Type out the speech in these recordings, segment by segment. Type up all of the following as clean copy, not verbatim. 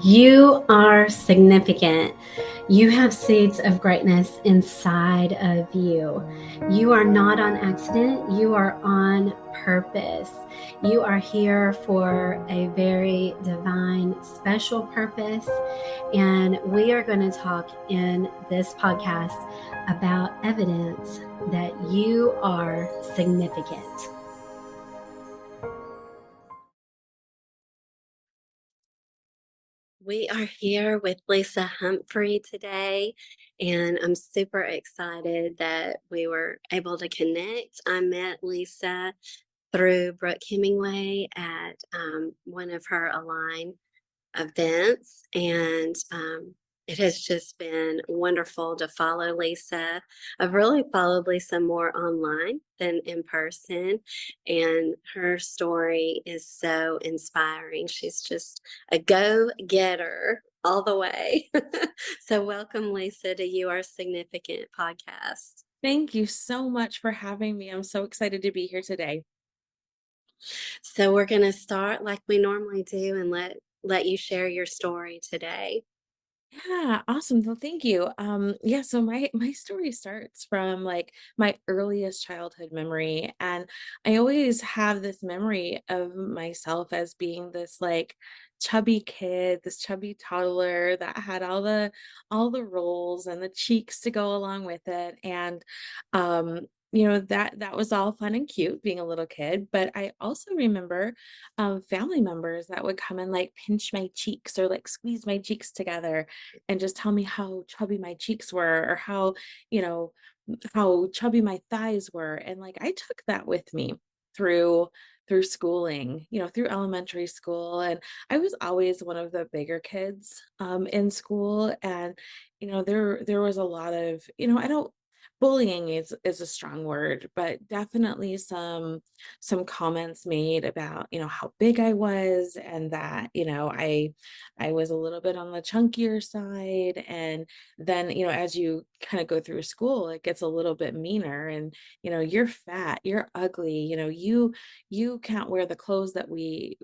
You are significant. You have seeds of greatness inside of you. You are not on accident. You are on purpose. You are here for a very divine, special purpose. And we are going to talk in this podcast about evidence that you are significant. We are here with Lisa Humphrey today, and I'm super excited that we were able to connect. I met Lisa through Brooke Hemingway at one of her Align events, and it has just been wonderful to follow Lisa. I've really followed Lisa more online than in person, and her story is so inspiring. She's just a go getter all the way. So, welcome, Lisa, to You Are Significant podcast. Thank you so much for having me. I'm so excited to be here today. So, we're going to start like we normally do and let you share your story today. Yeah, awesome. Well, thank you. Yeah, so my story starts from like my earliest childhood memory, and I always have this memory of myself as being this like chubby kid, this chubby toddler that had all the rolls and the cheeks to go along with it. And that was all fun and cute being a little kid, but I also remember family members that would come and like pinch my cheeks or like squeeze my cheeks together and just tell me how chubby my cheeks were or how, you know, how chubby my thighs were. And like I took that with me through through schooling, through elementary school. And I was always one of the bigger kids in school. And, there was a lot of, I don't bullying is a strong word, but definitely some comments made about, how big I was and that, I was a little bit on the chunkier side. And then, as you kind of go through school, it gets a little bit meaner and, you're fat, you're ugly, you can't wear the clothes that we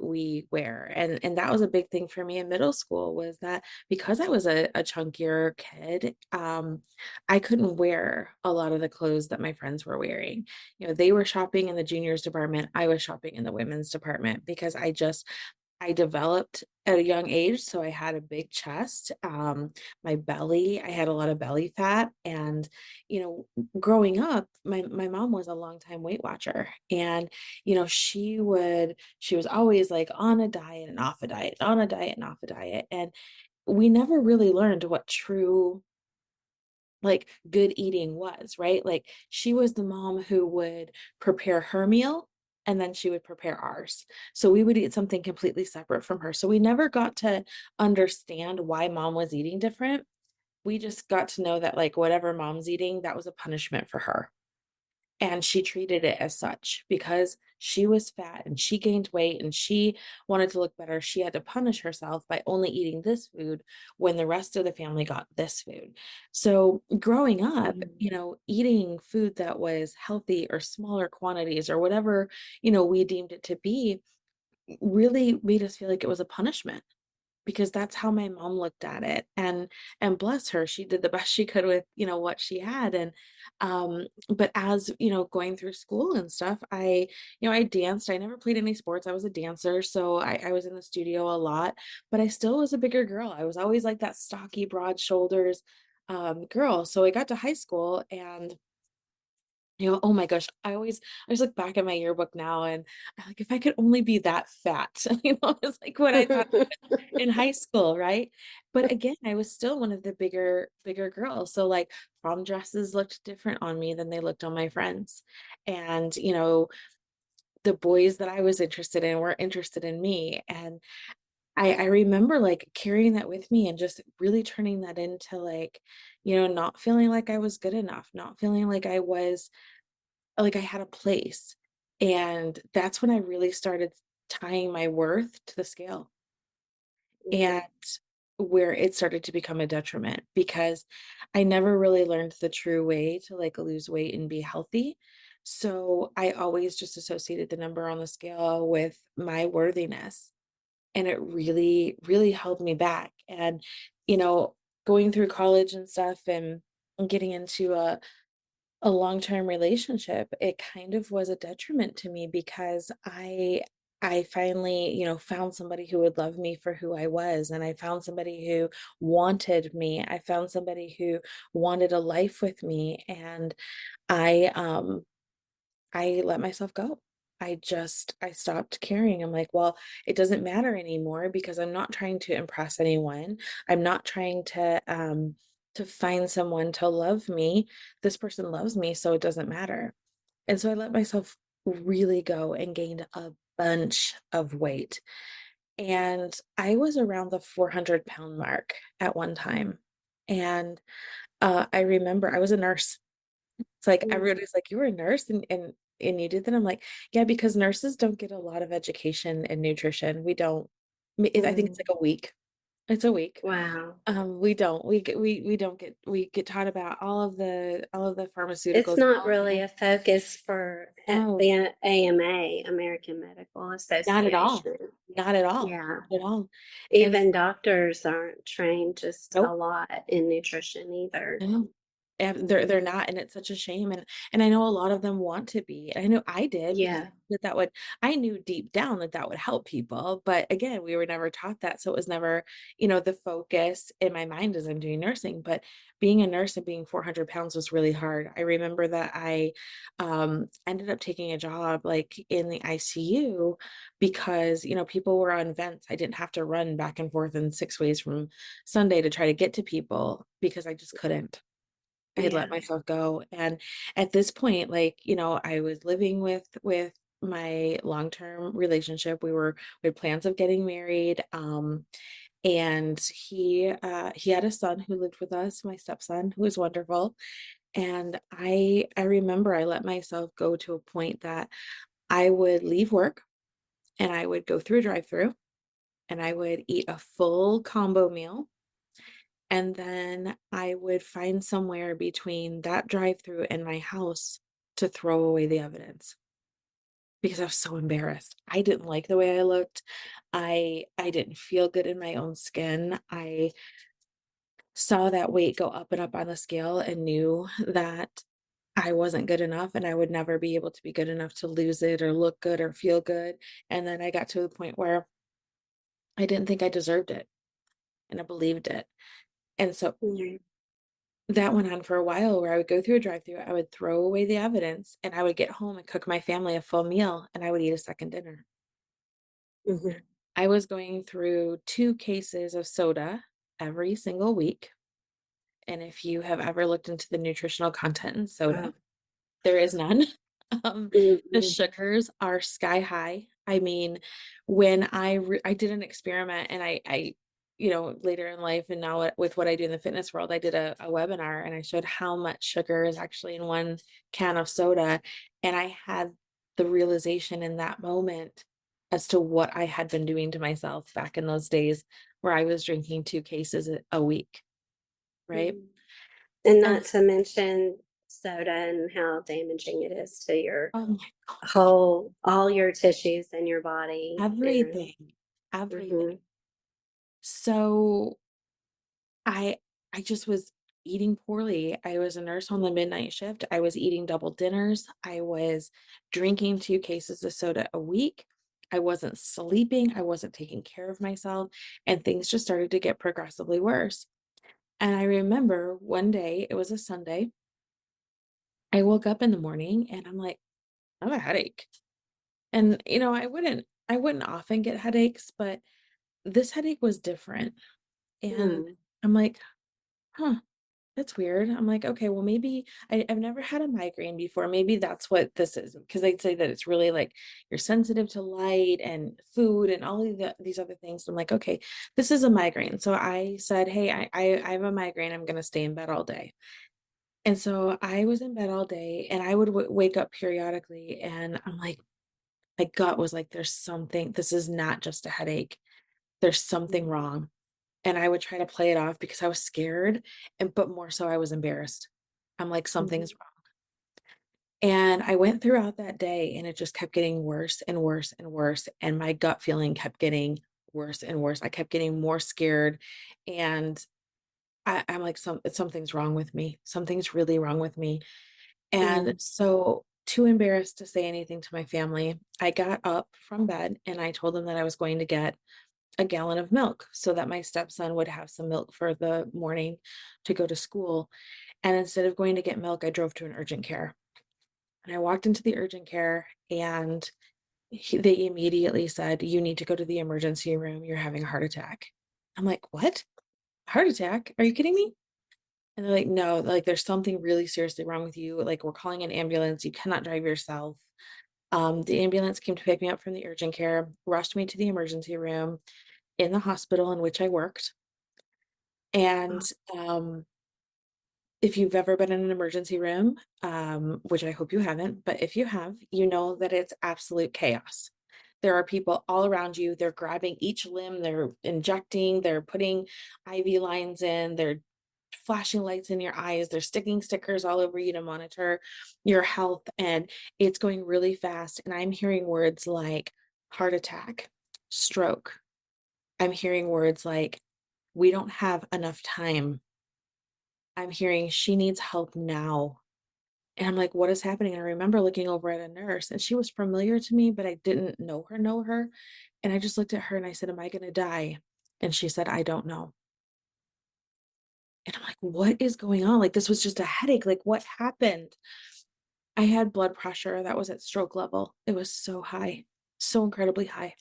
wear. And that was a big thing for me in middle school was that because I was a chunkier kid, I couldn't wear a lot of the clothes that my friends were wearing. They were shopping in the juniors department, I was shopping in the women's department because I developed at a young age, so I had a big chest. My belly, I had a lot of belly fat, and you growing up, my mom was a longtime Weight Watcher, and she was always like on a diet and off a diet, on a diet and off a diet, and we never really learned what true like good eating was, right? Like she was the mom who would prepare her meal and then she would prepare ours. So we would eat something completely separate from her. So we never got to understand why mom was eating different. We just got to know that like whatever mom's eating, that was a punishment for her. And she treated it as such because she was fat and she gained weight and she wanted to look better. She had to punish herself by only eating this food when the rest of the family got this food. So, growing up, Mm. eating food that was healthy or smaller quantities or whatever, we deemed it to be really made us feel like it was a punishment because that's how my mom looked at it. And bless her, she did the best she could with, what she had. And but as, going through school and stuff, I danced. I never played any sports. I was a dancer, so I was in the studio a lot, but I still was a bigger girl. I was always like that stocky, broad shoulders girl. So I got to high school and oh my gosh, I always look back at my yearbook now and I'm like, if I could only be that fat, it's like what I thought in high school, right? But again, I was still one of the bigger girls. So like prom dresses looked different on me than they looked on my friends. And, the boys that I was interested in were interested in me. And I remember like carrying that with me and just really turning that into like, not feeling like I was good enough, not feeling like I was like I had a place. And that's when I really started tying my worth to the scale. And where it started to become a detriment because I never really learned the true way to like lose weight and be healthy. So I always just associated the number on the scale with my worthiness. and it really, really held me back. And, you know, going through college and stuff and getting into a long-term relationship, it kind of was a detriment to me because I finally, found somebody who would love me for who I was, and I found somebody who wanted me. I found somebody who wanted a life with me, and I I let myself go. I stopped caring. I'm like, well, it doesn't matter anymore because I'm not trying to impress anyone. I'm not trying to find someone to love me. This person loves me, so it doesn't matter. And so I let myself really go and gained a bunch of weight. And I was around the 400-pound mark at one time. And I remember I was a nurse. It's like Mm, everybody's like, "You were a nurse and you did that?" I'm like, "Yeah, because nurses don't get a lot of education in nutrition. We don't. I think it's mm. like a week. It's a week. Wow. We don't. We don't get we get taught about all of the It's pharmaceuticals, not all of really the a focus for no, the AMA, American Medical not at all. Association. Not at all. Yeah. Not at all. And Even doctors aren't trained just a nope. lot in nutrition either. No. And they're not, and it's such a shame, and I know a lot of them want to be. I know I did because Yeah. that would I knew deep down that that would help people, but again, we were never taught that, so it was never, the focus in my mind as I'm doing nursing, but being a nurse and being 400 pounds was really hard. I remember that I, ended up taking a job, like, in the ICU because, people were on vents. I didn't have to run back and forth in 6 ways from Sunday to try to get to people because I just couldn't. I had let Yeah. myself go, and at this point, like, I was living with my long-term relationship. We had plans of getting married, and he had a son who lived with us, my stepson, who was wonderful, and I remember I let myself go to a point that I would leave work, and I would go through a drive-through, and I would eat a full combo meal. And then I would find somewhere between that drive-through and my house to throw away the evidence because I was so embarrassed. I didn't like the way I looked. I didn't feel good in my own skin. I saw that weight go up and up on the scale and knew that I wasn't good enough and I would never be able to be good enough to lose it or look good or feel good. And then I got to the point where I didn't think I deserved it and I believed it. And so Mhm. that went on for a while where I would go through a drive-through, I would throw away the evidence, and I would get home and cook my family a full meal, and I would eat a second dinner. Mhm. I was going through 2 cases of soda every single week, and if you have ever looked into the nutritional content in Oh. soda, there is none. The Mhm. sugars are sky high. I mean, when I did an experiment and later in life and now with what I do in the fitness world, I did a webinar and I showed how much sugar is actually in one can of soda. And I had the realization in that moment as to what I had been doing to myself back in those days where I was drinking 2 cases a week, right? Mhm. And And not to mention soda and how damaging it is to your oh my God, all your tissues in your body. And everything, everything. mhm. So I I just was eating poorly. I was a nurse on the midnight shift. I was eating double dinners. I was drinking 2 cases of soda a week. I wasn't sleeping. I wasn't taking care of myself, and things just started to get progressively worse. And I remember one day, it was a Sunday, I woke up in the morning and I'm like, I have a headache. And I wouldn't often get headaches, but this headache was different. And Mm. I'm like, huh, that's weird. I'm like, okay, well, maybe I've never had a migraine before. Maybe that's what this is. Because they say that it's really like you're sensitive to light and food and all of these other things. I'm like, okay, this is a migraine. So I said, hey, I have a migraine. I'm going to stay in bed all day. And so I was in bed all day and I would wake up periodically. And I'm like, my gut was like, there's something, this is not just a headache. There's something Mhm. wrong. And I would try to play it off because I was scared, but more so I was embarrassed. I'm like, Mhm. something's wrong. And I went throughout that day and it just kept getting worse and worse and worse. And my gut feeling kept getting worse and worse. I kept getting more scared, and I'm like, something's wrong with me. Something's really wrong with me. And Mm. so, too embarrassed to say anything to my family, I got up from bed and I told them that I was going to get a gallon of milk so that my stepson would have some milk for the morning to go to school. And instead of going to get milk, I drove to an urgent care. And I walked into the urgent care, and they immediately said, "You need to go to the emergency room. You're having a heart attack." I'm like, "What? Heart attack? Are you kidding me?" And they're like, "No, like there's something really seriously wrong with you. Like we're calling an ambulance. You cannot drive yourself." The ambulance came to pick me up from the urgent care, rushed me to the emergency room in the hospital in which I worked. And Oh, if you've ever been in an emergency room, which I hope you haven't, but if you have, you know that it's absolute chaos. There are people all around you. They're grabbing each limb, they're injecting, they're putting IV lines in, they're flashing lights in your eyes, they're sticking stickers all over you to monitor your health. And it's going really fast. And I'm hearing words like heart attack, stroke. I'm hearing words like, we don't have enough time. I'm hearing she needs help now. And I'm like, what is happening? And I remember looking over at a nurse, and she was familiar to me, but I didn't know her. And I just looked at her and I said, "Am I going to die?" And she said, "I don't know." And I'm like, what is going on? Like, this was just a headache. Like, what happened? I had blood pressure that was at stroke level. It was so high, so incredibly high.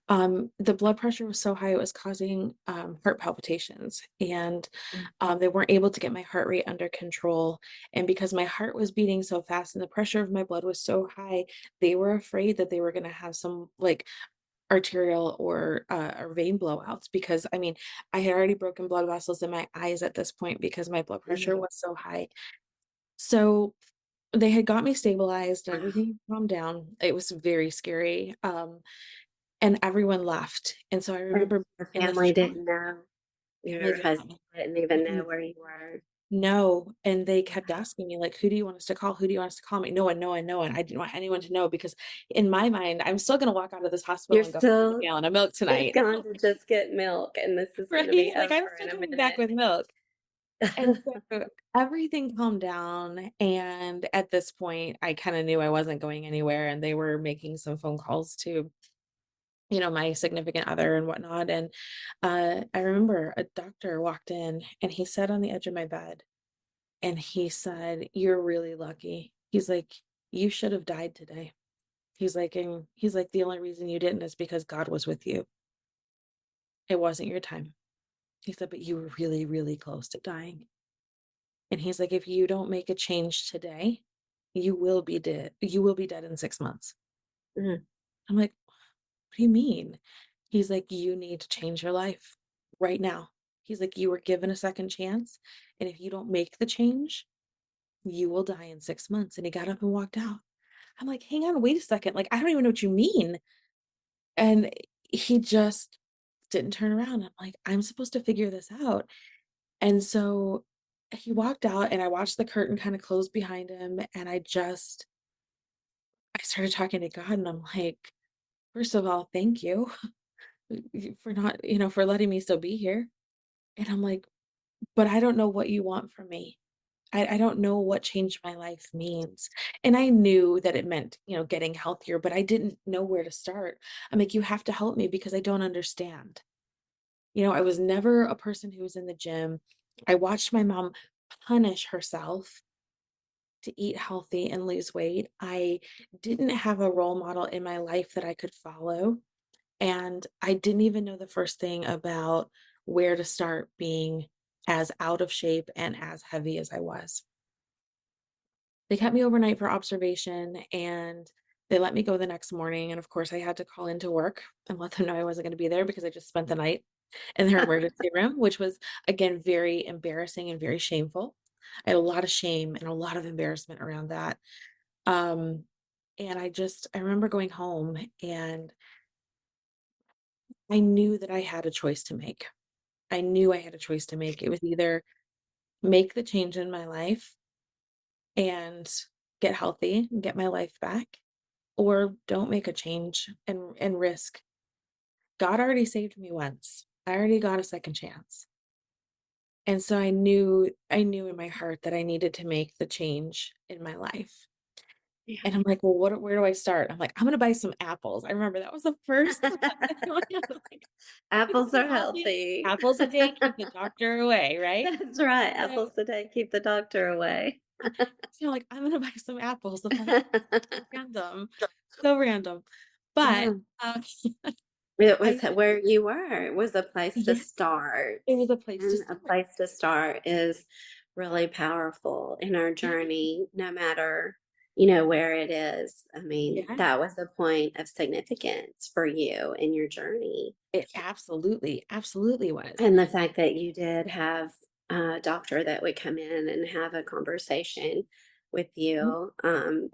The blood pressure was so high, it was causing heart palpitations, and mm, they weren't able to get my heart rate under control. And because my heart was beating so fast and the pressure of my blood was so high, they were afraid that they were going to have some like arterial or vein blowouts. Because I mean, I had already broken blood vessels in my eyes at this point because my blood pressure mm. was so high. So they had got me stabilized and Wow. everything calmed down. It was very scary. And everyone left. And so I And remember your in the family shock, didn't know. family Your did not husband know. didn't even know Mm-mm. where you were. No, and they kept asking me, like, "Who do you want us to call? Who do you want us to call?" I'm like, "No one, no one, no one." I didn't want anyone to know because in my mind, I'm still gonna walk out of this You're hospital and go, "Have a still gallon of milk tonight." gone to just get milk, and this is going to Right? be Like, I'm over still in a coming back minute. with milk. And so everything calmed down, and at this point, I kinda knew I wasn't going anywhere, and they were making some phone calls to, my significant other and whatnot. And I remember a doctor walked in and he sat on the edge of my bed and he said, "You're really lucky." He's like, "You should have died today." And he's like, "The only reason you didn't is because God was with you. It wasn't your time." He said, "But you were really, really close to dying." And he's like, "If you don't make a change today, you will be dead. You will be dead in 6 months." Mm, I'm like, "What do you mean?" He's like, "You need to change your life right now." He's like, "You were given a second chance, and if you don't make the change, you will die in 6 months." And he got up and walked out. I'm like, "Hang on, wait a second. Like, I don't even know what you mean." And he just didn't turn around. I'm like, "I'm supposed to figure this out." And so he walked out, and I watched the curtain kind of close behind him. And I started talking to God, and I'm like, "First of all, thank you for not, for letting me still be here." And I'm like, "But I don't know what you want from me. I don't know what changed my life means." And I knew that it meant, getting healthier, but I didn't know where to start. I'm like, "You have to help me because I don't understand." I was never a person who was in the gym. I watched my mom punish herself to eat healthy and lose weight. I didn't have a role model in my life that I could follow. And I didn't even know the first thing about where to start being as out of shape and as heavy as I was. They kept me overnight for observation and they let me go the next morning. And of course, I had to call into work and let them know I wasn't going to be there because I just spent the night in their emergency room, which was, again, very embarrassing and very shameful. I had a lot of shame and a lot of embarrassment around that. Um, and I remember going home and I knew that I had a choice to make. I knew I had a choice to make. It was either make the change in my life and get healthy and get my life back, or don't make a change and risk. God already saved me once. I already got a second chance. And so I knew in my heart that I needed to make the change in my life. Yeah. And I'm like, "Well, where do I start?" I'm like, "I'm gonna buy some apples." I remember that was the first thought that came to my head. I'm like, "It's Apples so are healthy. healthy. Apples a day keep the doctor away," right? That's right. So Apples a day keep the doctor away. so, like, I'm gonna buy some apples. I'm like, random, so random. But, Yeah. um, It was I where you were. It was a place to yeah, start, it was a place to and a start. place to start is really powerful in our Yeah, journey, no matter, where it is. I mean, yeah. that was a point of significance for you in your journey, It absolutely, absolutely was. and the fact that you did have a doctor that would come in and have a conversation with Mhm. you,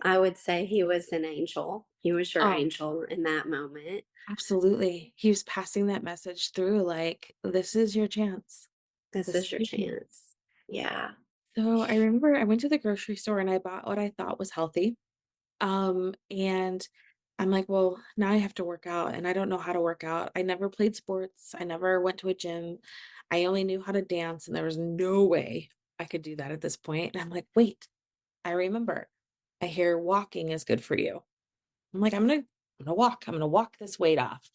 I would say he was an angel. He was your Oh, angel in that moment. absolutely. He was passing that message through like, "This is your chance. This This is is your your chance." chance. Yeah. So, I remember I went to the grocery store and I bought what I thought was healthy. And I'm like, "Well, now I have to work out, and I don't know how to work out." I never played sports. I never went to a gym. I only knew how to dance, and there was no way I could do that at this point. And I'm like, "Wait, I remember. I hear walking is good for you." I'm like, I'm gonna walk. I'm gonna walk this weight off."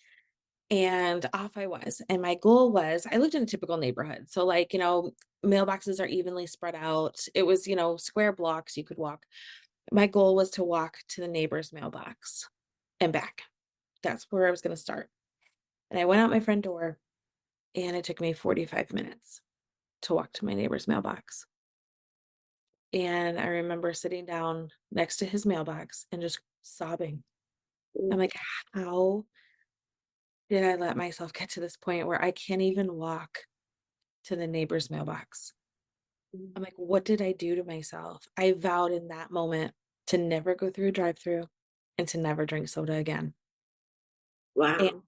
And off I was. And my goal was I lived in a typical neighborhood. So like, mailboxes are evenly spread out. It was, square blocks you could walk. My goal was to walk to the neighbor's mailbox and back. That's where I was going to start. And I went out my front door and it took me 45 minutes to walk to my neighbor's mailbox. And I remember sitting down next to his mailbox and just sobbing. I'm Mm, like, how did I let myself get to this point where I can't even walk to the neighbor's mailbox? mm. I'm like, what did I do to myself? I vowed in that moment to never go through a drive-through and to never drink soda again. And Wow.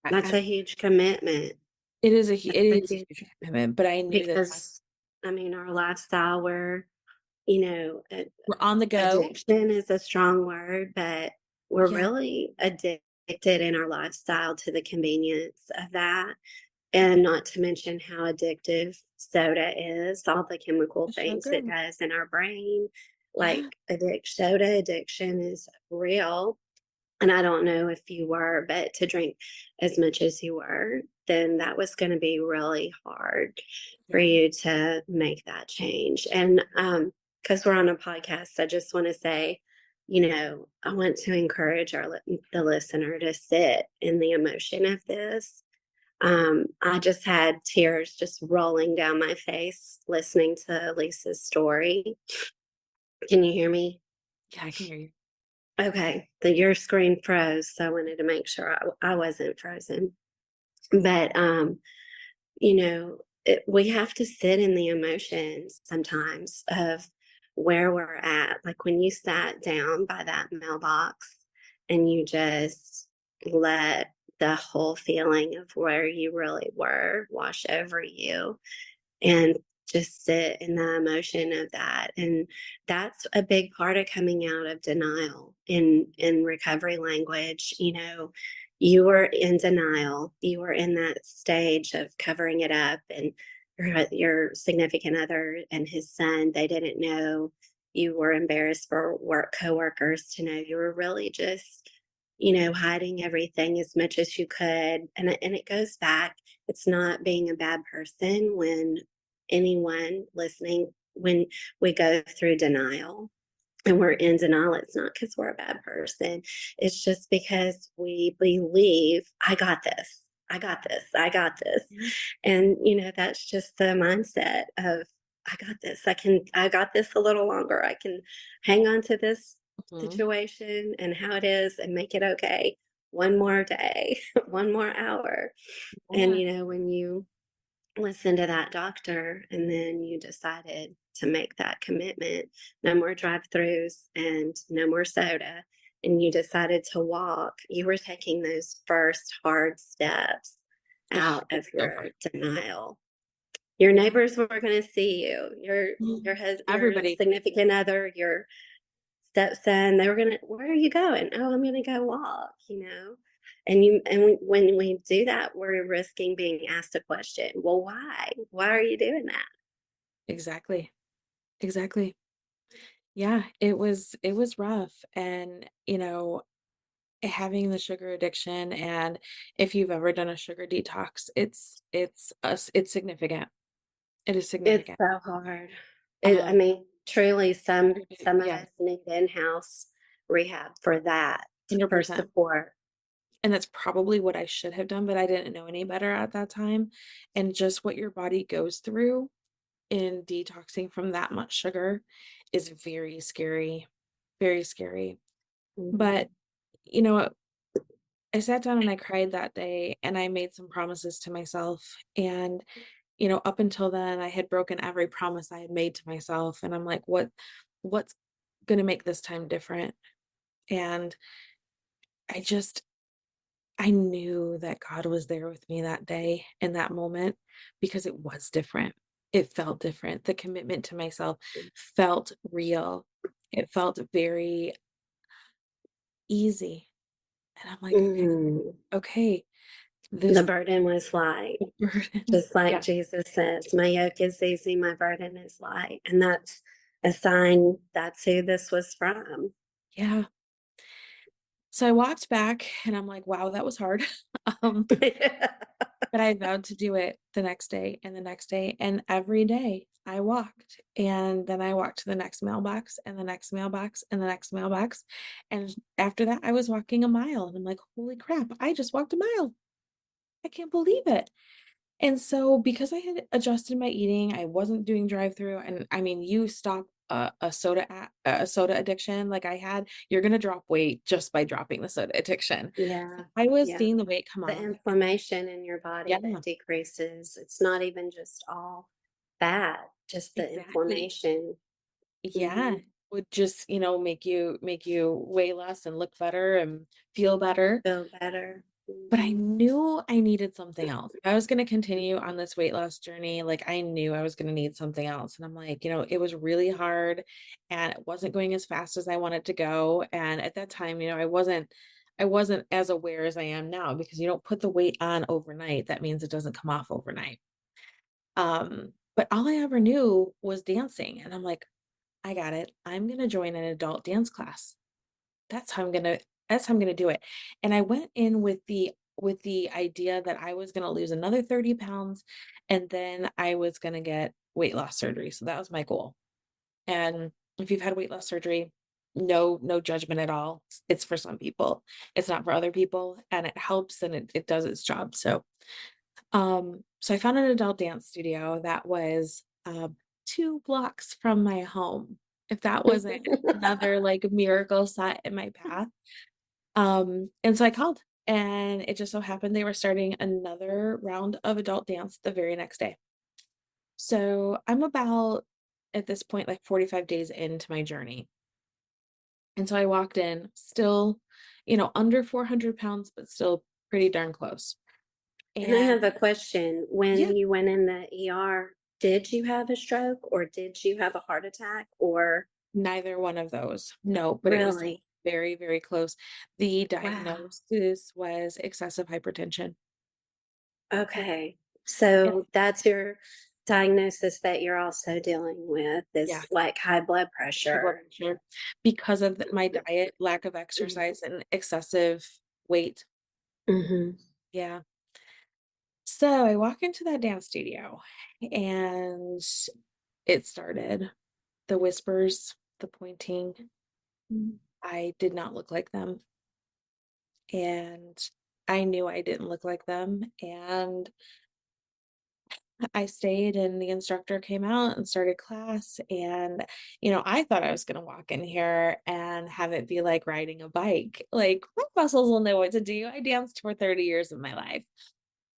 That's I a huge commitment. it That's a is a huge huge commitment, but I knew that because, I mean, our lifestyle, you know, uh, we're on the go. addiction is a strong word, but we're Yeah, really addicted in our lifestyle to the convenience of that. And not to mention how addictive soda is, all the chemical the things it sugar. does in our brain. Like Yeah, soda addiction is real. And I don't know if you were, but to drink as much as you were, then that was going to be really hard for yeah, you to make that change. And because we're on a podcast, I just want to say, I want to encourage the listener to sit in the emotion of this. I just had tears just rolling down my face listening to Lisa's story. Can you hear me? yeah, I can hear you. Okay, your screen froze, so I wanted to make sure I wasn't frozen. But we have to sit in the emotions sometimes of where we're at. Like when you sat down by that mailbox and you just let the whole feeling of where you really were wash over you and just sit in the emotion of that. And that's a big part of coming out of denial in recovery language. You were in denial, you were in that stage of covering it up, and your significant other and his son, they didn't know. You were embarrassed for work coworkers to know. You were really just hiding everything as much as you could. And it goes back, it's not being a bad person when anyone listening, when we go through denial and we're in denial, it's not because we're a bad person. It's just because we believe, I got this. I got this. I got this. Mhm, And, that's just the mindset of, I got this. I got this a little longer. I can hang on to this mhm. situation and how it is and make it okay. One more day, one more hour. And, Yeah, when you listen to that doctor and then you decided to make that commitment, no more drive-throughs and no more soda, and you decided to walk, you were taking those first hard steps oh, out of it's so your hard. denial. Your Yeah, neighbors were going to see you, mhm. your Everybody. significant other, your stepson, they were going to, where are you going? Oh, I'm going to go walk. when we do that, we're risking being asked a question. Well, why? Why are you doing that? Exactly. Exactly. Yeah, it was rough. And, having the sugar addiction, and if you've ever done a sugar detox, it's significant. It is It's significant. so hard. I Um, mean, truly, some of yeah, us need in-house rehab for that, for 100%. support. And that's probably what I should have done, but I didn't know any better at that time. And just what your body goes through in detoxing from that much sugar is very scary, very scary. Mhm. But, you know, I sat down and I cried that day, and I made some promises to myself. And, up until then, I had broken every promise I had made to myself. And I'm like, what's going to make this time different? And I just, I knew that God was there with me that day in that moment because it was different. It felt different. The commitment to myself felt real. It felt very easy. And I'm like, okay, Mhm. okay, The this burden was light, burden. just like Yeah. Jesus says, "My yoke is easy, my burden is light." And that's a sign that's who this was from. Yeah. So I walked back and I'm like, wow, that was hard. um, but I vowed to do it the next day and the next day. And every day I walked. And then I walked to the next mailbox and the next mailbox and the next mailbox. And after that, I was walking a mile. And I'm like, holy crap, I just walked a mile. I can't believe it. And so because I had adjusted my eating, I wasn't doing drive-through. And I mean, you stop a soda addiction like I had, you're gonna drop weight just by dropping the soda addiction. So Yeah, I was yeah. seeing the weight come The off. And inflammation in your body yeah, that decreases. It's not even just all fat, just the exactly. inflammation. Yeah. Mhm. Would just, make you weigh less and look better and feel better. Feel better. But I Mhm. knew I needed something else. If I was gonna continue on this weight loss journey, like, I knew I was gonna need something else. And I'm like, it was really hard, and it wasn't going as fast as I wanted to go. And at that time, I wasn't as aware as I am now, because you don't put the weight on overnight. That means it doesn't come off overnight. But all I ever knew was dancing. And I'm like, I got it. I'm gonna join an adult dance class. That's how I'm gonna that's how I'm gonna do it. And I went in with the idea that I was gonna lose another 30 pounds, and then I was gonna get weight loss surgery. So that was my goal. And if you've had weight loss surgery, no judgment at all. It's for some people. It's not for other people, and it helps, and it does its job. So I found an adult dance studio that was 2 blocks from my home. If that wasn't another like miracle set in my path. And so I called, and it just so happened they were starting another round of adult dance the very next day. So I'm about, at this point, like 45 days into my journey. And so I walked in still, under 400 pounds, but still pretty darn close. And I have And a question. When yeah, you went in the ER, did you have a stroke or did you have a heart attack or neither one of those. No, but it was really? very, very close. The Wow. diagnosis was excessive hypertension. Okay. And So that's your diagnosis that you're also dealing with yeah, is like high blood high blood pressure. pressure because of my diet, lack of exercise, and excessive weight. Mm-hmm. Yeah. So I walk into that dance studio, and it started. The whispers, the pointing. I did not look like them. And I knew I didn't look like them. And I stayed, and the instructor came out and started class. And, I thought I was going to walk in here and have it be like riding a bike. Like, my muscles will know what to do. I danced for 30 years of my life.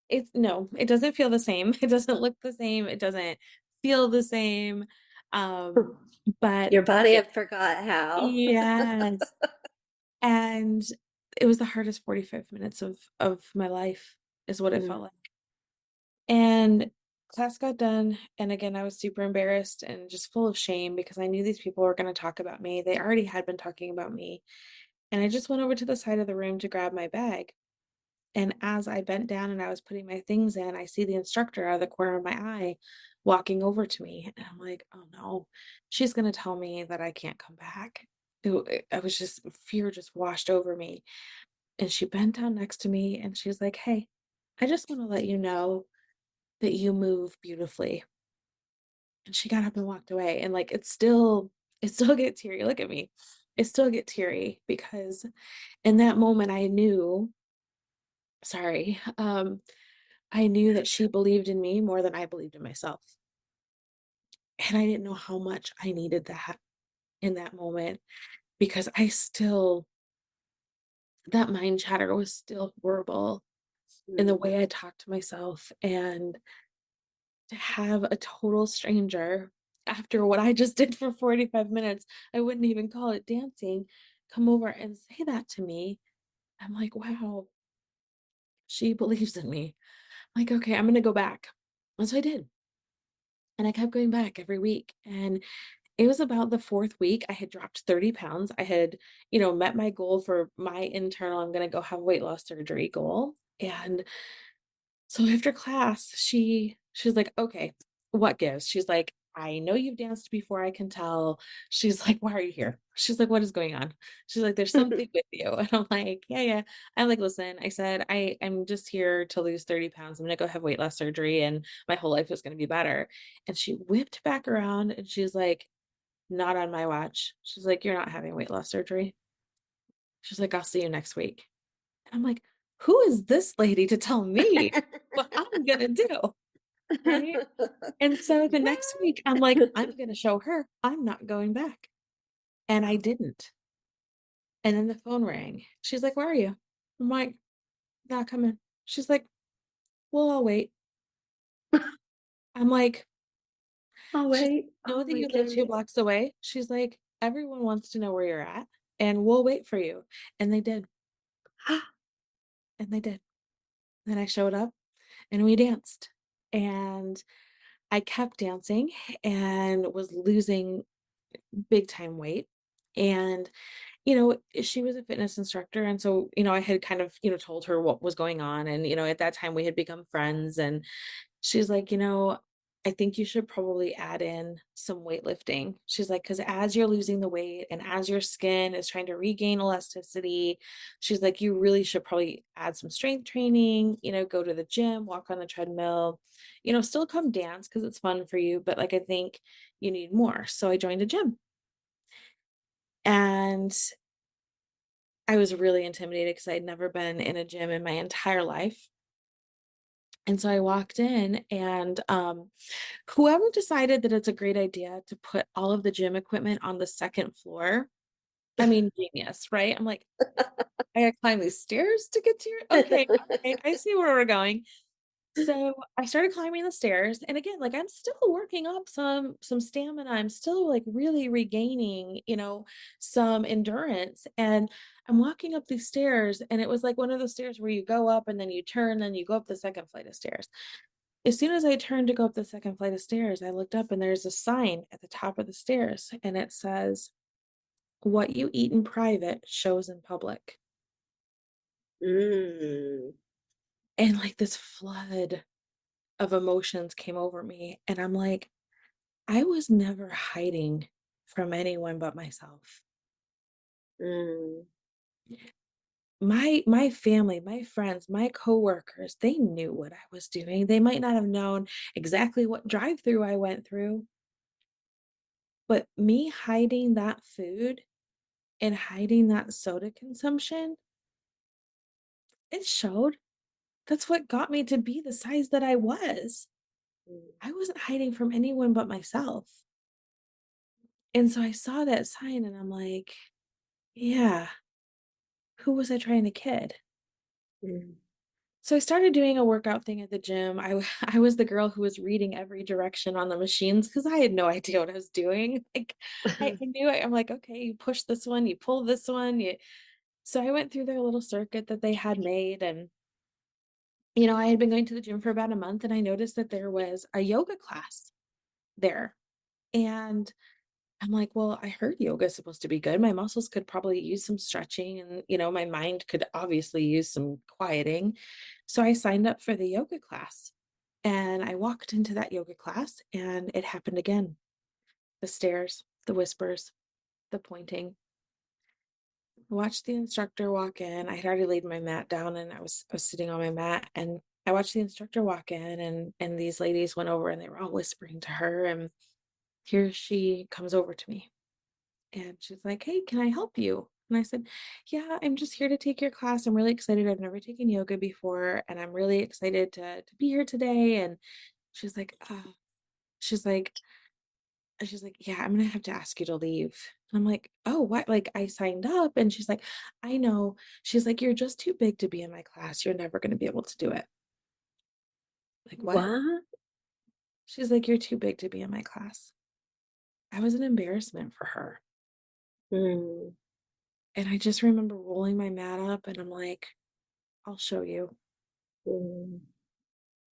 It's no, it doesn't feel the same. It doesn't look the same. It doesn't feel the same. Um, but Your body it, had forgot how. yes. And it was the hardest 45 minutes of my life, is what it felt Mm. like. And class got done, and again, I was super embarrassed and just full of shame because I knew these people were going to talk about me. They already had been talking about me. And I just went over to the side of the room to grab my bag. And as I bent down and I was putting my things in, I see the instructor out of the corner of my eye walking over to me. And I'm like, oh no, she's going to tell me that I can't come back. I was just, fear just washed over me. And she bent down next to me and she's like, hey, I just want to let you know that you move beautifully. And she got up and walked away. And like, it still get teary. Look at me. It still get teary because in that moment I knew, sorry, I knew that she believed in me more than I believed in myself. And I didn't know how much I needed that in that moment because that mind chatter was still horrible in the Mm. way I talked to myself. And to have a total stranger after what I just did for 45 minutes, I wouldn't even call it dancing, come over and say that to me. I'm like, wow, she believes in me. I'm like, okay, I'm going to go back. And so I did. And I kept going back every week. And it was about the 4th week, I had dropped 30 pounds. I had, met my goal for my internal, I'm gonna go have weight loss surgery goal. And so after class, she's like, "Okay, what gives?" She's like, "I know you've danced before, I can tell." She's like, "Why are you here?" She's like, "What is going on?" She's like, "There's something with you." And I'm like, "Yeah, yeah." I'm like, "Listen," I said, I'm just here to lose 30 pounds. I'm gonna go have weight loss surgery and my whole life is gonna be better." And she whipped back around and she's like, "Not on my watch." She's like, "You're not having weight loss surgery." She's like, "I'll see you next week." And I'm like, "Who is this lady to tell me what I'm gonna do?" Right? And so the next week, I'm like, "I'm gonna show her I'm not going back." And I didn't. And then the phone rang. She's like, "Where are you?" I'm like, "Not coming." She's like, "Well, I'll wait." I'm like, Oh, she's wait. "Know Oh that my you live 2 goodness. blocks away?" She's like, "Everyone wants to know where you're at, and we'll wait for you." And they did. And they did. Then I showed up and we danced. And I kept dancing and was losing big time weight. And, she was a fitness instructor. And so, I had kind of, told her what was going on. And, at that time we had become friends. And she's like, I think you should probably add in some weightlifting. She's like, because as you're losing the weight and as your skin is trying to regain elasticity, she's like, you really should probably add some strength training, go to the gym, walk on the treadmill, still come dance because it's fun for you. But like, I think you need more. So I joined a gym and I was really intimidated because I'd never been in a gym in my entire life. And so I walked in and whoever decided that it's a great idea to put all of the gym equipment on the 2nd floor, I mean, genius, right? I'm like, I gotta climb these stairs to get to your okay, okay, I see where we're going. So I started climbing the stairs, and again, like I'm still working up some stamina. I'm still like really regaining, some endurance. And I'm walking up these stairs, and it was like one of those stairs where you go up and then you turn, then you go up the 2nd flight of stairs. As soon as I turned to go up the 2nd flight of stairs, I looked up and there's a sign at the top of the stairs, and it says, "What you eat in private shows in public." Mm, And like this flood of emotions came over me. And I'm like, I was never hiding from anyone but myself. mm, My family, my friends, my coworkers, they knew what I was doing. They might not have known exactly what drive-through I went through, but me hiding that food and hiding that soda consumption, it showed. That's what got me to be the size that I was. mm, I wasn't hiding from anyone but myself. And so I saw that sign and I'm like, yeah, who was I trying to kid? mm. So I started doing a workout thing at the gym. I was the girl who was reading every direction on the machines because I had no idea what I was doing. Like I knew it. I'm like, okay, you push this one, you pull this one. So I went through their little circuit that they had made. And, I had been going to the gym for about a month and I noticed that there was a yoga class there. And I'm like, "Well, I heard yoga is supposed to be good. My muscles could probably use some stretching and, my mind could obviously use some quieting." So I signed up for the yoga class and I walked into that yoga class and it happened again. The stares, the whispers, the pointing. I watched the instructor walk in. I had already laid my mat down and I was sitting on my mat and I watched the instructor walk in and these ladies went over and they were all whispering to her and here she comes over to me. And she's like, "Hey, can I help you?" And I said, "Yeah, I'm just here to take your class. I'm really excited. I've never taken yoga before, and I'm really excited to be here today." And she's like, she's like, "Yeah, I'm gonna have to ask you to leave." And I'm like, "Oh, what? Like I signed up." And she's like, "I know." She's like, "You're just too big to be in my class. You're never gonna be able to do it." Like, what? What? She's like, "You're too big to be in my class." I was an embarrassment for her. Mm, And I just remember rolling my mat up and I'm like, "I'll show you." mm.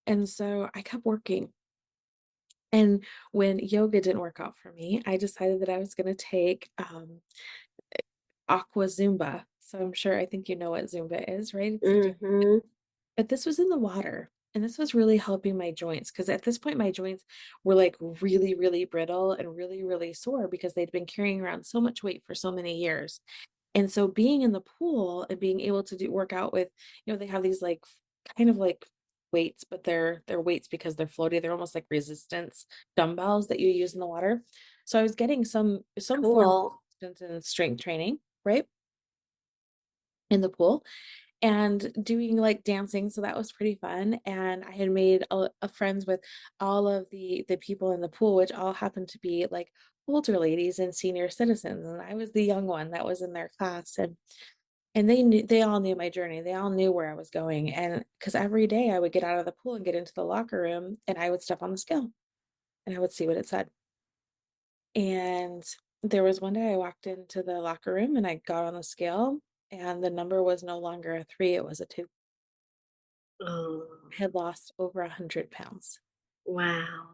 And so I kept working. And when yoga didn't work out for me, I decided that I was going to take aqua Zumba. So I think you know what Zumba is, right? It's the Mhm. but this was in the water. And this was really helping my joints because at this point, my joints were like really, really brittle and really, really sore because they'd been carrying around so much weight for so many years. And so being in the pool and being able to do work out with, they have these like kind of like weights, but they're weights because they're floaty. They're almost like resistance dumbbells that you use in the water. So I was getting some form of Cool. resistance and strength training, right? In the pool and doing like dancing. So that was pretty fun. And I had made a friends with all of the people in the pool, which all happened to be like older ladies and senior citizens. And I was the young one that was in their class. And they all knew my journey. They all knew where I was going. And because every day I would get out of the pool and get into the locker room and I would step on the scale and I would see what it said. And there was one day I walked into the locker room and I got on the scale and the number was no longer a 3, it was a 2. Oh, I had lost over 100 pounds. wow.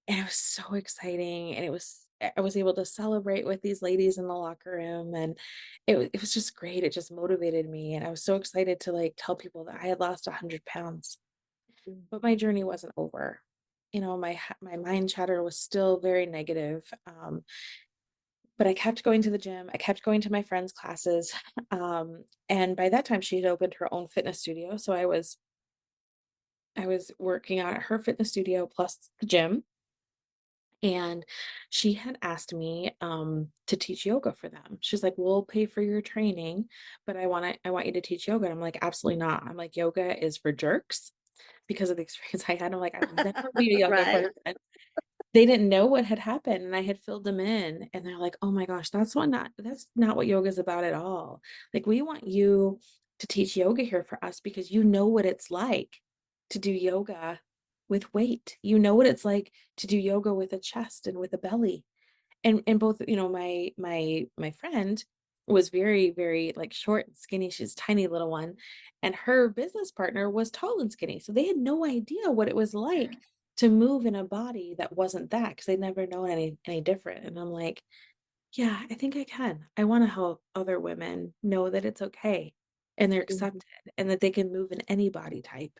And it was so exciting. And I was able to celebrate with these ladies in the locker room. And it was just great. It just motivated me. And I was so excited to like tell people that I had lost 100 pounds. Mm. But my journey wasn't over. My mind chatter was still very negative. But I kept going to the gym. I kept going to my friends' classes. And by that time, she had opened her own fitness studio. So I was working out at her fitness studio plus the gym. And she had asked me to teach yoga for them. She's like, "We'll pay for your training, but I want you to teach yoga." And I'm like, "Absolutely not." I'm like, "Yoga is for jerks," because of the experience I had. I'm like, "I will never be a yoga Right. person." They didn't know what had happened, and I had filled them in, and they're like, "Oh my gosh, that's not what yoga is about at all. Like, we want you to teach yoga here for us because you know what it's like to do yoga with weight. You know what it's like to do yoga with a chest and with a belly." And both, my friend was very, very, like, short and skinny, she's a tiny little one, and her business partner was tall and skinny, so they had no idea what it was like to move in a body that wasn't that because 'cause they'd never known any different, and I'm like, "Yeah, I think I can. I wanna help other women know that it's okay, and they're Mhm. accepted, and that they can move in any body type."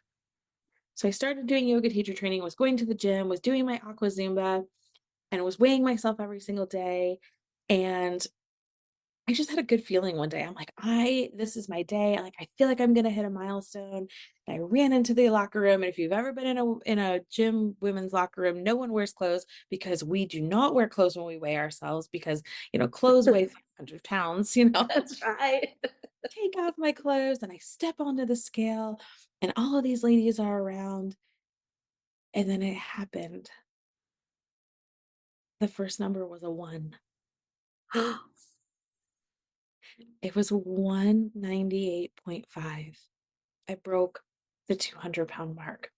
So I started doing yoga teacher training, was going to the gym, was doing my aqua Zumba, and was weighing myself every single day, and I just had a good feeling one day. I'm like, this is my day. Like, I feel like I'm gonna hit a milestone. And I ran into the locker room. And if you've ever been in a gym women's locker room, no one wears clothes because we do not wear clothes when we weigh ourselves because clothes weigh 500 pounds, That's right. take off my clothes and I step onto the scale and all of these ladies are around. And then it happened. The first number was a 1. It was 198.5. I broke the 200-pound mark.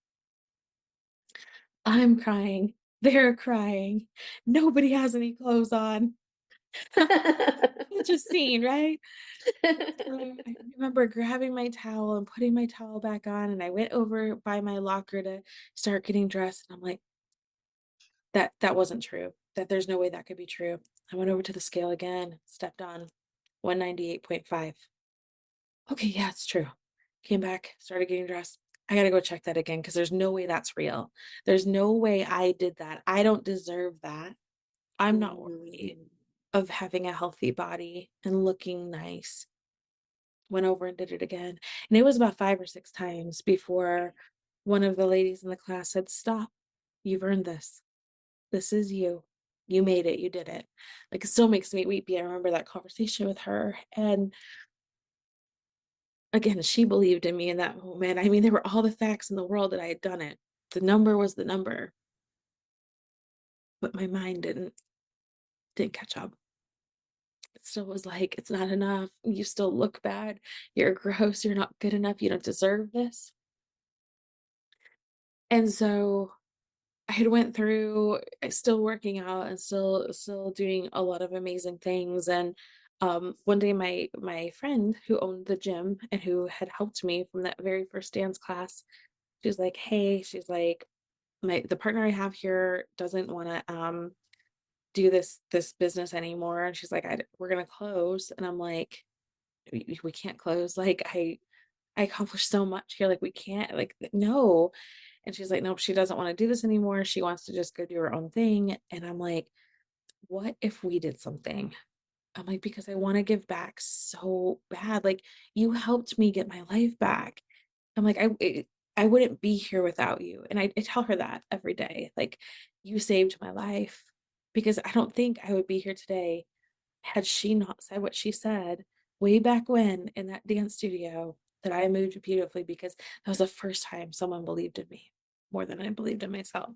I'm crying. They're crying. Nobody has any clothes on. Such a scene, right? So I remember grabbing my towel and putting my towel back on, and I went over by my locker to start getting dressed. And I'm like, that wasn't true. That there's no way that could be true. I went over to the scale again, stepped on 198.5. Okay, yeah, it's true. Came back, started getting dressed. I gotta go check that again because there's no way that's real. There's no way I did that. I don't deserve that. I'm not worthy Mm. of having a healthy body and looking nice. Went over and did it again. And it was about 5 or 6 times before one of the ladies in the class said, "Stop. You've earned this. This is you. You made it. You did it." Like, it still makes me weepy. I remember that conversation with her. And again, she believed in me in that moment. I mean, there were all the facts in the world that I had done it. The number was the number, but my mind didn't catch up. It still was like, "It's not enough. You still look bad. You're gross. You're not good enough. You don't deserve this." And so I had went through still working out and still doing a lot of amazing things. And one day my friend who owned the gym and who had helped me from that very first dance class, she's like, "Hey," she's like, the partner I have here doesn't want to do this business anymore." And she's like, "We're gonna close." And I'm like, we can't close. Like, I accomplished so much here. Like, we can't, like, no." And she's like, "Nope, she doesn't want to do this anymore. She wants to just go do her own thing." And I'm like, "What if we did something?" I'm like, "Because I want to give back so bad. Like, you helped me get my life back." I'm like, I wouldn't be here without you." And I tell her that every day. Like, "You saved my life." Because I don't think I would be here today had she not said what she said way back when in that dance studio, that I moved beautifully, because that was the first time someone believed in me more than I believed in myself.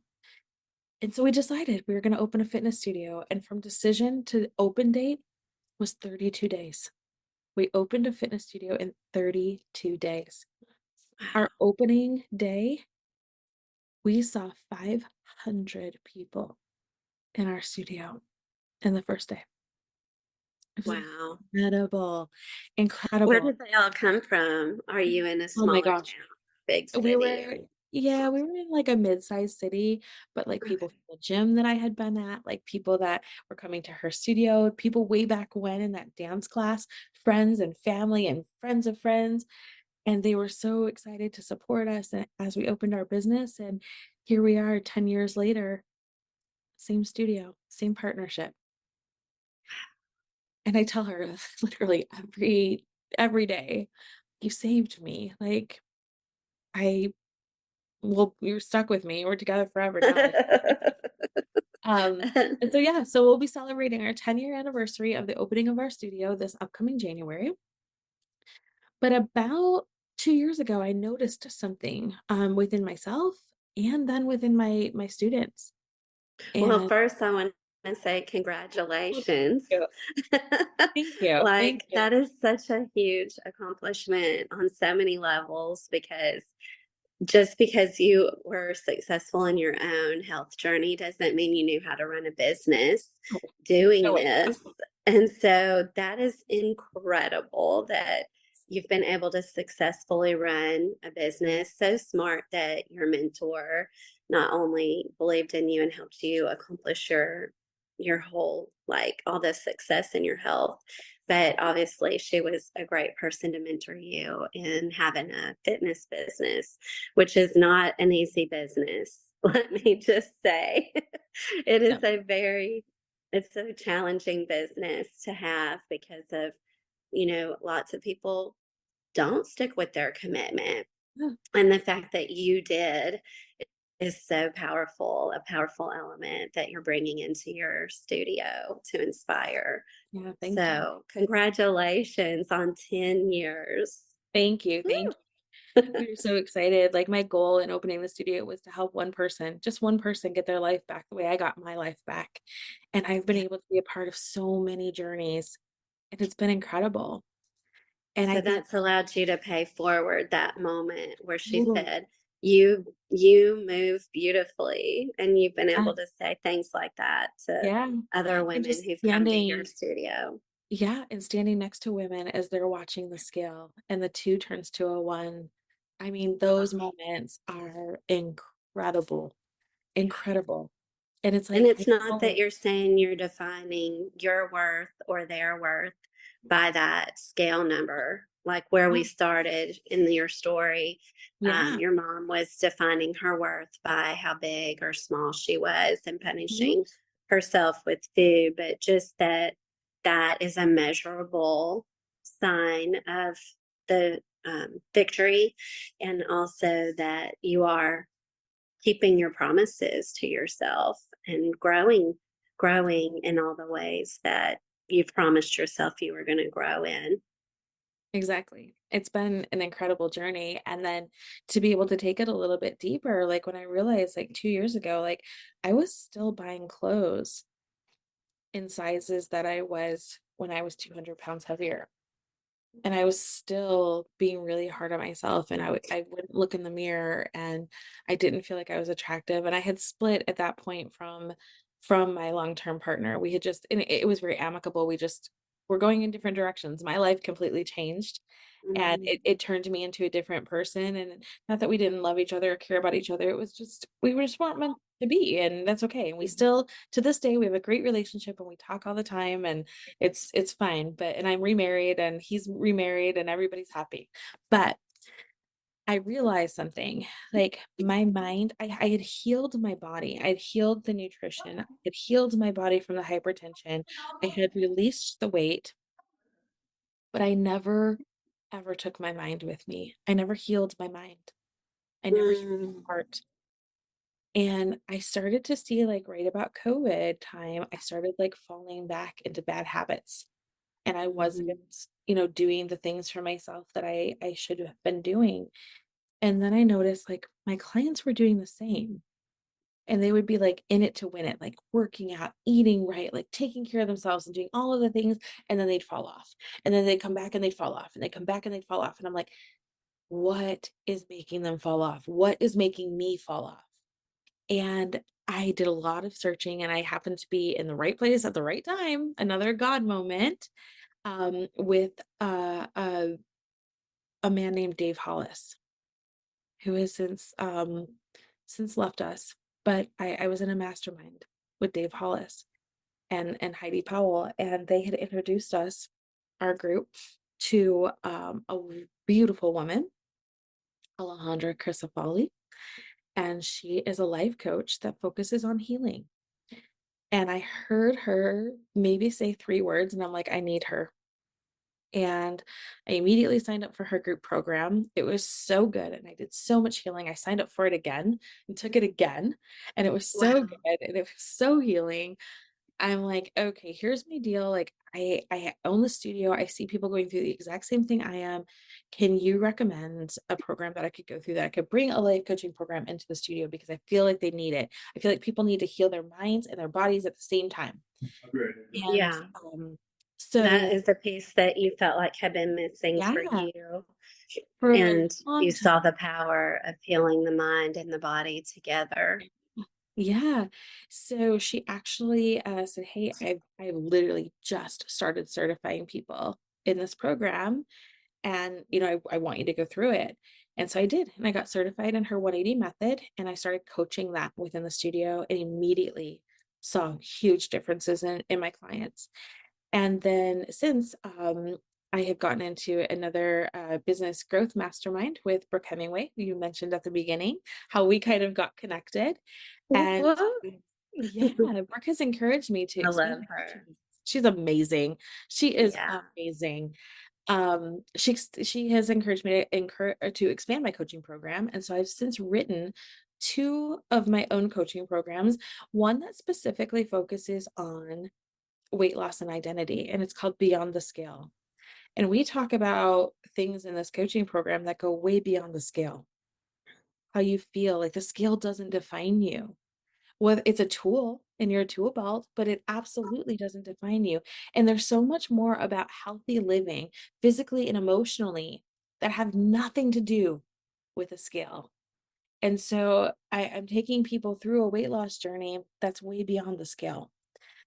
And so we decided we were going to open a fitness studio. And from decision to open date was 32 days. We opened a fitness studio in 32 days. Our Wow. opening day, we saw 500 people in our studio in the first day. It was Wow. incredible, Where incredible. did they all come from? Are you in a Oh my smaller gosh. town, big We city? were Yeah, we were in, like, a mid-sized city, but, like, people Okay. from the gym that I had been at, like, people that were coming to her studio, people way back when in that dance class, friends and family and friends of friends, and they were so excited to support us as we opened our business. And here we are 10 years later, same studio, same partnership. And I tell her literally every day, "You saved me." Like, I well, you're stuck with me. We're together forever now. Like, and so yeah, so we'll be celebrating our 10-year anniversary of the opening of our studio this upcoming January. But about 2 years ago, I noticed something within myself and then within my students. Well, And first, I want to say oh, congratulations. thank you. Thank you. Thank Like, you. that is such a huge accomplishment on so many levels because just because you were successful in your own health journey doesn't mean you knew how to run a business Oh, doing no way. this. And so that is incredible that you've been able to successfully run a business. So smart that your mentor not only believed in you and helped you accomplish your whole, like, all the success in your health, but obviously she was a great person to mentor you in having a fitness business, which is not an easy business. Let me just say, it No. is a very, it's a challenging business to have because of, lots of people don't stick with their commitment. Yeah, And the fact that you did is so powerful, a powerful element that you're bringing into your studio to inspire. yeah, thank you. So, congratulations on 10 years. Thank you. Thank Woo. you. We were so excited. Like, my goal in opening the studio was to help one person, just one person, get their life back the way I got my life back. And I've been Yeah. able to be a part of so many journeys, and it's been incredible. And I So think that's allowed you to pay forward that moment where she totally, said, you move beautifully, and you've been yeah, able to say things like that to yeah. other And women just who've come to your standing, studio. yeah, and standing next to women as they're watching the scale and the 2 turns to a 1. I mean, those moments are incredible, incredible. And it's And like, I it's not that know. you're saying you're defining your worth or their worth by that scale number, like where we Yeah, started in your story. yeah, Your mom was defining her worth by how big or small she was and mhm, punishing herself with food, but just that that is a measurable sign of the victory, and also that you are keeping your promises to yourself and growing in all the ways that you've promised yourself you were going to grow in. exactly. It's been an incredible journey, and then to be able to take it a little bit deeper, like, when I realized, like, 2 years ago, like, I was still buying clothes in sizes that I was when I was 200 pounds heavier. And I was still being really hard on myself, and I wouldn't look in the mirror, and I didn't feel like I was attractive, and I had split at that point from my long-term partner. We had just, and it was very amicable. We just were going in different directions. My life completely changed, and Mm, it turned me into a different person, and not that we didn't love each other or care about each other, it was just we were just weren't meant to be, and that's okay. And we still, to this day, we have a great relationship, and we talk all the time, and it's fine. But and I'm remarried, and he's remarried, and everybody's happy. But I realized something, like, my mind, I had healed my body. I had healed the nutrition. I had healed my body from the hypertension. I had released the weight, but I never ever took my mind with me. I never healed my mind. I never healed mm, my heart. And I started to see, like, right about COVID time, I started, like, falling back into bad habits. And I wasn't, mm, doing the things for myself that I should have been doing. And then I noticed, like, my clients were doing the same. And they would be, like, in it to win it, like working out, eating right, like taking care of themselves and doing all of the things, and then they'd fall off. And then they'd come back and they'd fall off, and they'd come back and they'd fall off. And I'm like, what is making them fall off? What is making me fall off? And I did a lot of searching, and I happened to be in the right place at the right time, another God moment, with a man named Dave Hollis, who has since left us. But I was in a mastermind with Dave Hollis and Heidi Powell, and they had introduced us, our group, to beautiful woman, Alejandra Crisafalli, and she is a life coach that focuses on healing. And I heard her maybe say 3 words, and I'm like, I need her. And I immediately signed up for her group program. It was so good, and I did so much healing. I signed up for it again and took it again, and it was so wow. good, and it was so healing. I'm like, okay, here's my deal. Like, I own the studio. I see people going through the exact same thing I am. Can you recommend a program that I could go through, that I could bring a life coaching program into the studio, because I feel like they need it. I feel like people need to heal their minds and their bodies at the same time. And Yeah. That so is the piece that you felt like had been missing for yeah, you. for a And you long saw time. the power of healing the mind and the body together. Yeah. So she actually said, "Hey, I literally just started certifying people in this program, and I want you to go through it." And so I did, and I got certified in her 180 method, and I started coaching that within the studio, and immediately saw huge differences in my clients. And then since, I have gotten into another business growth mastermind with Brooke Hemingway, who you mentioned at the beginning, how we kind of got connected. And Whoop. yeah, Brooke has encouraged me to I expand love my coaching her. business. She's amazing. She is Yeah. amazing. She has encouraged me to expand my coaching program, and so I've since written 2 of my own coaching programs. One that specifically focuses on weight loss and identity, and it's called Beyond the Scale. And we talk about things in this coaching program that go way beyond the scale. How you feel, like the scale doesn't define you. Well, it's a tool in your tool belt, but it absolutely doesn't define you. And there's so much more about healthy living, physically and emotionally, that have nothing to do with a scale. And so I'm taking people through a weight loss journey that's way beyond the scale.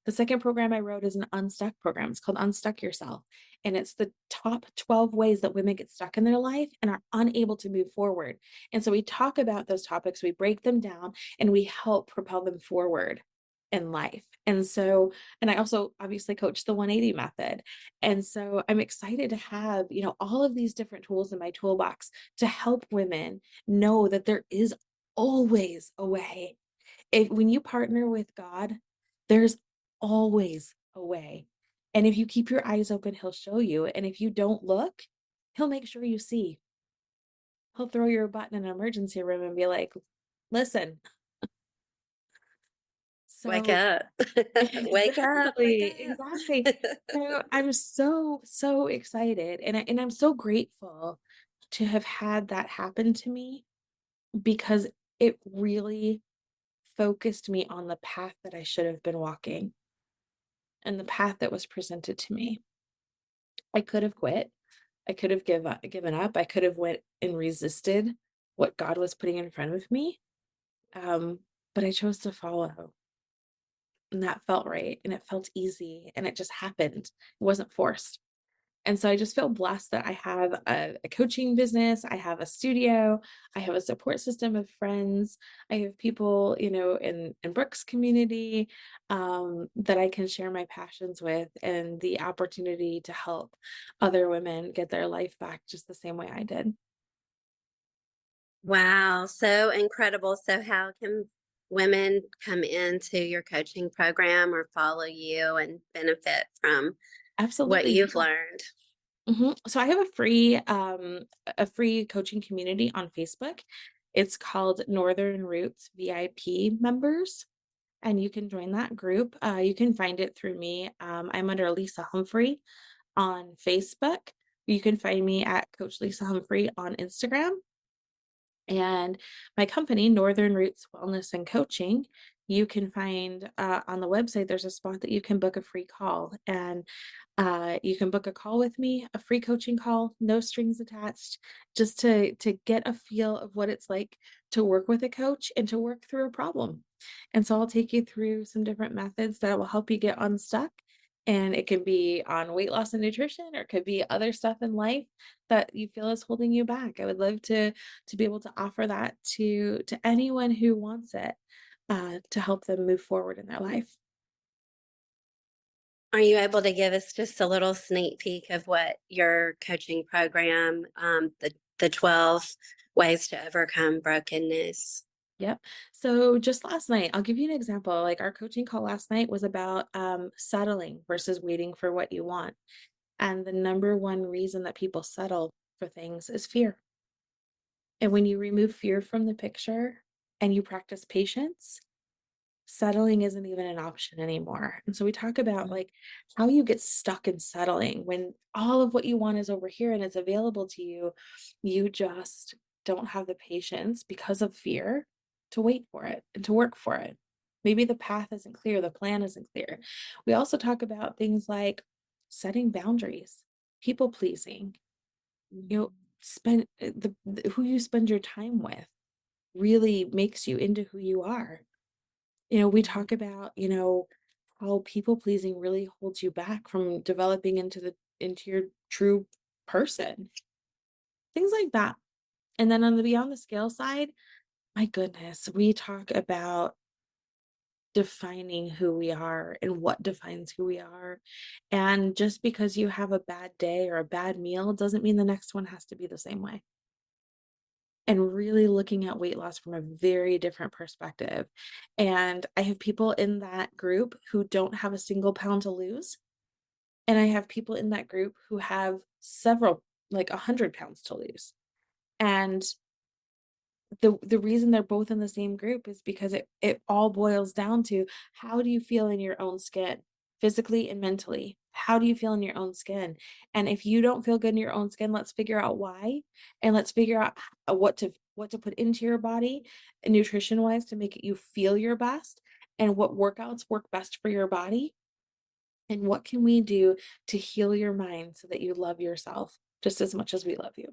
The second program I wrote is an unstuck program. It's called Unstuck Yourself. And it's the top 12 ways that women get stuck in their life and are unable to move forward. And so we talk about those topics, we break them down, and we help propel them forward. in life. And I also obviously coach the 180 method. And so I'm excited to have, all of these different tools in my toolbox to help women know that there is always a way. When you partner with God, there's always a way. And if you keep your eyes open, he'll show you. And if you don't look, he'll make sure you see. He'll throw your butt in an emergency room and be like, listen. Wake So up. Wake up. Wake exactly, exactly. up. So I'm so, so excited. And I'm so grateful to have had that happen to me because it really focused me on the path that I should have been walking and the path that was presented to me. I could have quit. I could have given up. I could have went and resisted what God was putting in front of me. Um, but I chose to follow. And that felt right. And it felt easy. And it just happened. It wasn't forced. And so I just feel blessed that I have a coaching business, I have a studio, I have a support system of friends, I have people, in Brooks community that I can share my passions with, and the opportunity to help other women get their life back just the same way I did. Wow, so incredible. So, how can women come into your coaching program or follow you and benefit from what Absolutely. you've learned? So I have a free coaching community on Facebook. It's called Northern Roots VIP members, and you can join that group. You can find it through me. I'm under Lisa Humphrey on Facebook. You can find me at Coach Lisa Humphrey on Instagram. And my company, Northern Roots Wellness and Coaching, you can find on the website, there's a spot that you can book a free call. And you can book a call with me, a free coaching call, no strings attached, just to get a feel of what it's like to work with a coach and to work through a problem. And so I'll take you through some different methods that will help you get unstuck. And it can be on weight loss and nutrition, or it could be other stuff in life that you feel is holding you back. I would love to be able to offer that to anyone who wants it, to help them move forward in their life. Are you able to give us just a little sneak peek of what your coaching program, the 12 ways to overcome brokenness? Yep. So just last night, I'll give you an example. Like our coaching call last night was about settling versus waiting for what you want. And the number one reason that people settle for things is fear. And when you remove fear from the picture and you practice patience, settling isn't even an option anymore. And so we talk about like how you get stuck in settling when all of what you want is over here and it's available to you. You just don't have the patience because of fear to wait for it and to work for it. Maybe the path isn't clear, the plan isn't clear. We also talk about things like setting boundaries, people pleasing, you know, spend who you spend your time with really makes you into who you are. We talk about, how people pleasing really holds you back from developing into your true person. Things like that. And then on the beyond the scale side, my goodness, we talk about defining who we are and what defines who we are. And just because you have a bad day or a bad meal doesn't mean the next one has to be the same way. And really looking at weight loss from a very different perspective. And I have people in that group who don't have a single pound to lose. And I have people in that group who have several, like 100 pounds to lose. And the reason they're both in the same group is because it all boils down to how do you feel in your own skin, physically and mentally? How do you feel in your own skin? And if you don't feel good in your own skin, let's figure out why, and let's figure out what to put into your body nutrition wise to make you feel your best, and what workouts work best for your body, and what can we do to heal your mind so that you love yourself just as much as we love you.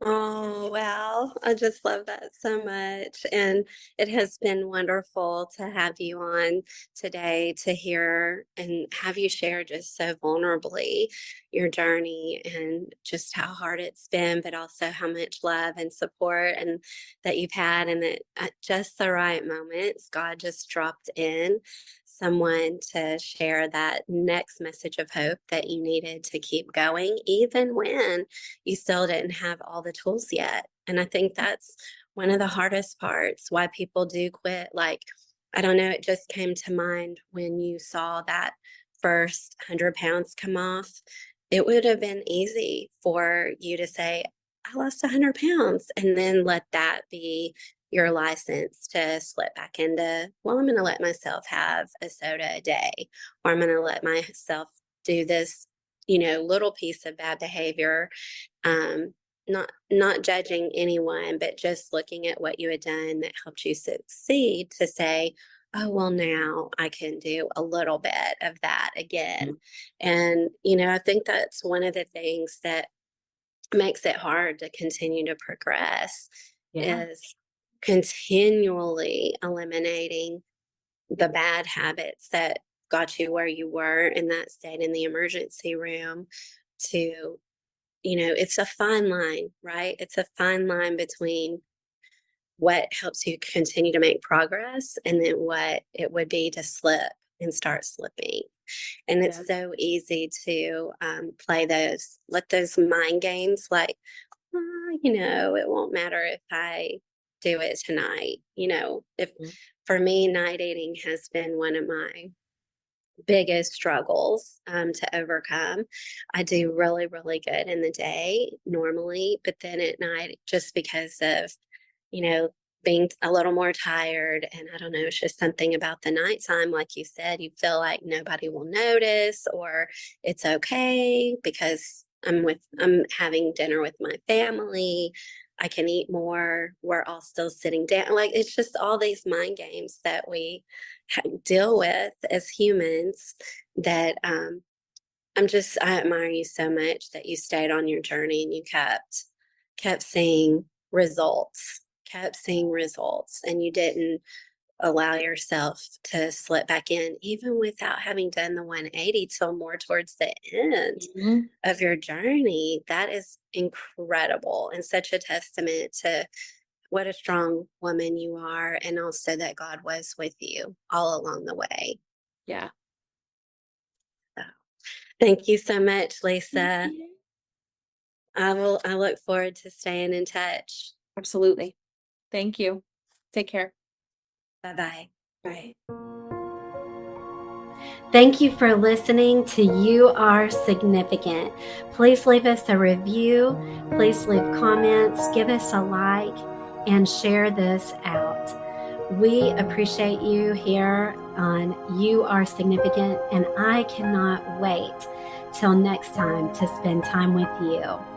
Oh, wow. I just love that so much. And it has been wonderful to have you on today to hear and have you share just so vulnerably your journey and just how hard it's been, but also how much love and support and that you've had, and that at just the right moments, God just dropped in someone to share that next message of hope that you needed to keep going, even when you still didn't have all the tools yet. And I think that's one of the hardest parts why people do quit. Like, I don't know, it just came to mind when you saw that first 100 pounds come off. It would have been easy for you to say, I lost 100 pounds, and then let that be your license to slip back into, well, I'm going to let myself have a soda a day, or I'm going to let myself do this, little piece of bad behavior, um, not judging anyone, but just looking at what you had done that helped you succeed to say, oh, well, now I can do a little bit of that again. And, I think that's one of the things that makes it hard to continue to progress Yeah. is continually eliminating the bad habits that got you where you were and that stayed in the emergency room to, it's a fine line, right? It's a fine line between what helps you continue to make progress and then what it would be to slip and start slipping. And Yeah. it's so easy to play let those mind games like, it won't matter if I do it tonight. If Mhm. for me, night eating has been one of my biggest struggles to overcome. I do really, really good in the day normally, but then at night, just because of, you know, being a little more tired, and I don't know, it's just something about the nighttime, like you said, you feel like nobody will notice or it's okay because I'm having dinner with my family. I can eat more. We're all still sitting down. Like it's just all these mind games that we deal with as humans that I admire you so much that you stayed on your journey and you kept seeing results, and you didn't allow yourself to slip back in even without having done the 180 till more towards the end Mhm. of your journey. That is incredible and such a testament to what a strong woman you are, and also that God was with you all along the way. Yeah. So, thank you so much, Thank Lisa. you. I look forward to staying in touch. Absolutely. Thank you. Take care. Bye bye. Bye. Thank you for listening to You Are Significant. Please leave us a review. Please leave comments, give us a like, and share this out. We appreciate you here on You Are Significant, and I cannot wait till next time to spend time with you.